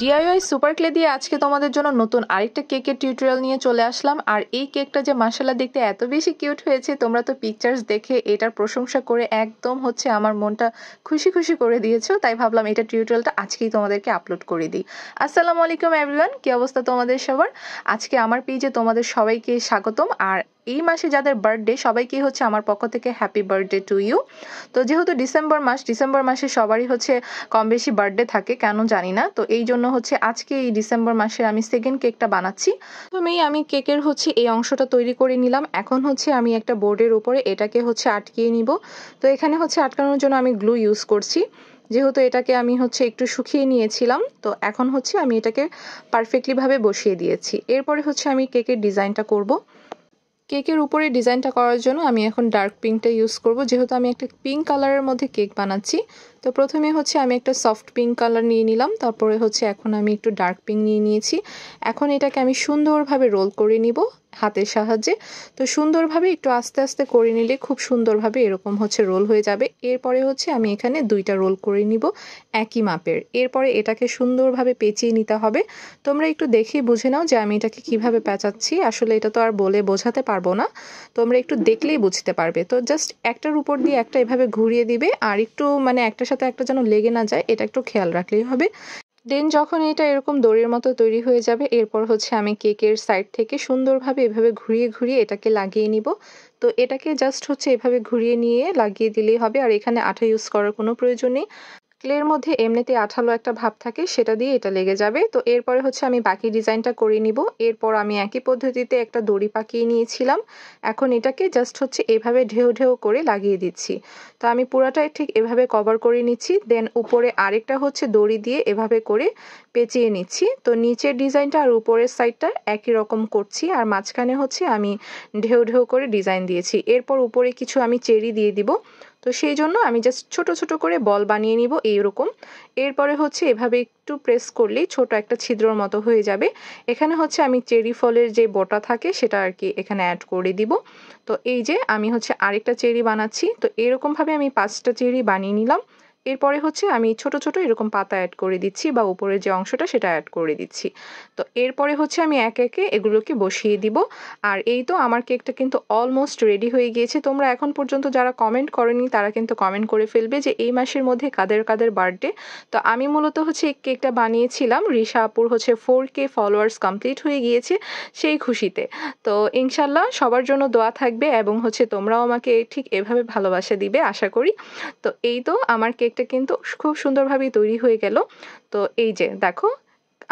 DIY super clay দিয়ে আজকে তোমাদের জন্য নতুন আরেকটা কেকের টিউটোরিয়াল নিয়ে চলে আসলাম। আর এই কেকটা যে মাশাআল্লাহ দেখতে এত বেশি কিউট হয়েছে, তোমরা তো পিকচার্স দেখে এটার প্রশংসা করে একদম আমার মনটা খুশি খুশি করে দিয়েছো। তাই ভাবলাম এটা টিউটোরিয়ালটা আজকেই তোমাদেরকে আপলোড করে দিই। আসসালামু আলাইকুম এভরিওয়ান, কি অবস্থা তোমাদের সবার? আজকে আমার পেজে তোমাদের সবাইকে স্বাগতম। আর এই মাসে যাদের বার্থডে সবাইকে আমার পক্ষ থেকে হ্যাপি বার্থডে টু ইউ। তো যেহেতু ডিসেম্বর মাসে সবারই কম বেশি বার্থডে থাকে, কেন জানি না। তো এই জন্য আজকে এই ডিসেম্বর মাসে আমি সেকেন্ড কেকটা বানাচ্ছি। প্রথমেই আমি কেকের এই অংশটা তৈরি করে নিলাম। এখন আমি একটা বোর্ডের উপরে এটাকে আটকিয়ে নিব। তো এখানে আটকানোর জন্য আমি গ্লু ইউজ করছি। যেহেতু এটাকে আমি একটু শুকিয়ে নিয়েছিলাম, তো এখন আমি এটাকে পারফেক্টলি ভাবে বসিয়ে দিয়েছি। এরপরে আমি কেকের ডিজাইনটা করব। কেকের উপরে ডিজাইনটা করার জন্য আমি এখন ডার্ক পিঙ্কটা ইউজ করব, যেহেতু আমি একটা পিঙ্ক কালারের মধ্যে কেক বানাচ্ছি। তো প্রথমে আমি একটা সফট পিঙ্ক কালার নিয়ে নিলাম, তারপরে এখন আমি একটু ডার্ক পিঙ্ক নিয়ে নিয়েছি। এখন এটাকে আমি সুন্দরভাবে রোল করে নিব হাতের সাহায্যে। তো সুন্দরভাবে একটু আস্তে আস্তে করে নিলে খুব সুন্দরভাবে এরকম রোল হয়ে যাবে। এরপরে আমি এখানে দুইটা রোল করে নিব একই মাপের। এরপরে এটাকে সুন্দরভাবে পেঁচিয়ে নিতে হবে। তোমরা একটু দেখেই বুঝে নাও যে আমি এটাকে কিভাবে পেঁচাচ্ছি। আসলে এটা তো আর বলে বোঝাতে পারবো না, তোমরা একটু দেখলেই বুঝতে পারবে। তো জাস্ট একটার উপর দিয়ে একটা এভাবে ঘুরিয়ে দিবে, আর একটু একটার সাথে একটা যেন লেগে না যায়, এটা একটু খেয়াল রাখলেই হবে। দেন যখন এটা এরকম দড়ির মতো তৈরি হয়ে যাবে, এরপর আমি কেকের সাইড থেকে সুন্দরভাবে এভাবে ঘুরিয়ে ঘুরিয়ে এটাকে লাগিয়ে নিব। তো এটাকে জাস্ট এভাবে ঘুরিয়ে নিয়ে লাগিয়ে দিলেই হবে, আর এখানে আঠা ইউজ করার কোনো প্রয়োজন নেই। ক্লের মধ্যে এমনিতে আঠালো একটা ভাব থাকে, সেটা দিয়ে এটা লেগে যাবে। তো এরপরে আমি বাকি ডিজাইনটা করে নিব। এরপর আমি একই পদ্ধতিতে একটা দড়ি পাকিয়ে নিয়েছিলাম। এখন এটাকে জাস্ট এভাবে ঢেউ ঢেউ করে লাগিয়ে দিচ্ছি। তো আমি পুরাটাই ঠিক এভাবে কভার করে নিচ্ছি। দেন উপরে আরেকটা দড়ি দিয়ে এভাবে করে পেঁচিয়ে নিচ্ছি। তো নিচের ডিজাইনটা আর উপরের সাইডটা একই রকম করছি, আর মাঝখানে আমি ঢেউ ঢেউ করে ডিজাইন দিয়েছি। এরপর উপরে কিছু আমি চেরি দিয়ে দিব। তো সেই জন্য আমি জাস্ট ছোট ছোট করে বল বানিয়ে নিব এইরকম। এরপরে এভাবে একটু প্রেস করলেই ছোট একটা ছিদ্রর মতো হয়ে যাবে। এখানে আমি চেরি ফলের যে বটা থাকে সেটা আর কি এখানে অ্যাড করে দিব। তো এই যে আমি আরেকটা চেরি বানাচ্ছি। তো এরকমভাবে আমি 5টা চেরি বানিয়ে নিলাম। এরপরে আমি ছোট ছোট এরকম পাতা অ্যাড করে দিচ্ছি, বা উপরের যে অংশটা সেটা অ্যাড করে দিচ্ছি। তো এরপরে আমি একে একে এগুলোকে বসিয়ে দিব। আর এই তো আমার কেকটা কিন্তু অলমোস্ট রেডি হয়ে গিয়েছে। তোমরা এখন পর্যন্ত যারা কমেন্ট করেনি তারা কিন্তু কমেন্ট করে ফেলবে যে এই মাসের মধ্যে কাদের কাদের বার্থডে। তো আমি মূলত এই কেকটা বানিয়েছিলাম রিশা আপুর 4K ফলোয়ার্স কমপ্লিট হয়ে গিয়েছে সেই খুশিতে। তো ইনশাল্লাহ সবার জন্য দোয়া থাকবে, এবং তোমরাও আমাকে ঠিক এভাবে ভালোবাসা দিবে আশা করি। তো এই তো আমার কেকটা কিন্তু খুব সুন্দরভাবেই তৈরি হয়ে গেল। তো এই যে দেখো,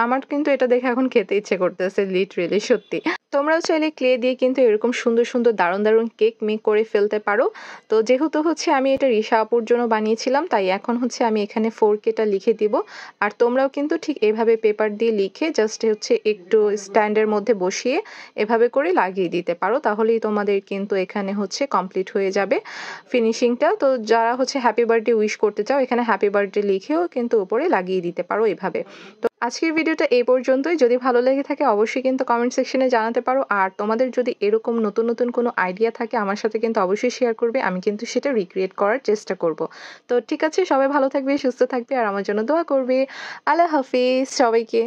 আমার কিন্তু এটা দেখে এখন খেতে ইচ্ছে করতেছে লিটারেলি, সত্যি। তোমরাও চাইলে ক্লে দিয়ে কিন্তু এরকম সুন্দর সুন্দর দারুণ দারুণ কেক মেক করে ফেলতে পারো। তো যেহেতু আমি এটা রিশা আপুর জন্য বানিয়েছিলাম, তাই এখন আমি এখানে 4Kটা লিখে দিব। আর তোমরাও কিন্তু ঠিক এভাবে পেপার দিয়ে লিখে জাস্ট একটু স্ট্যান্ডের মধ্যে বসিয়ে এভাবে করে লাগিয়ে দিতে পারো, তাহলেই তোমাদের কিন্তু এখানে কমপ্লিট হয়ে যাবে ফিনিশিংটা। তো যারা হ্যাপি বার্থডে উইশ করতে চাও, এখানে হ্যাপি বার্থডে লিখেও কিন্তু উপরে লাগিয়ে দিতে পারো এভাবে। তো আজকের ভিডিওটা এই পর্যন্তই। যদি ভালো লেগে থাকে অবশ্যই কিন্তু কমেন্ট সেকশনে জানাতে পারো। আর তোমাদের যদি এরকম নতুন নতুন কোনো আইডিয়া থাকে আমার সাথে কিন্তু অবশ্যই শেয়ার করবে, আমি কিন্তু সেটা রিক্রিয়েট করার চেষ্টা করব। তো ঠিক আছে, সবাই ভালো থাকবে, সুস্থ থাকবে, আর আমার জন্য দোয়া করবে। আল্লাহ হাফিজ সবাইকে।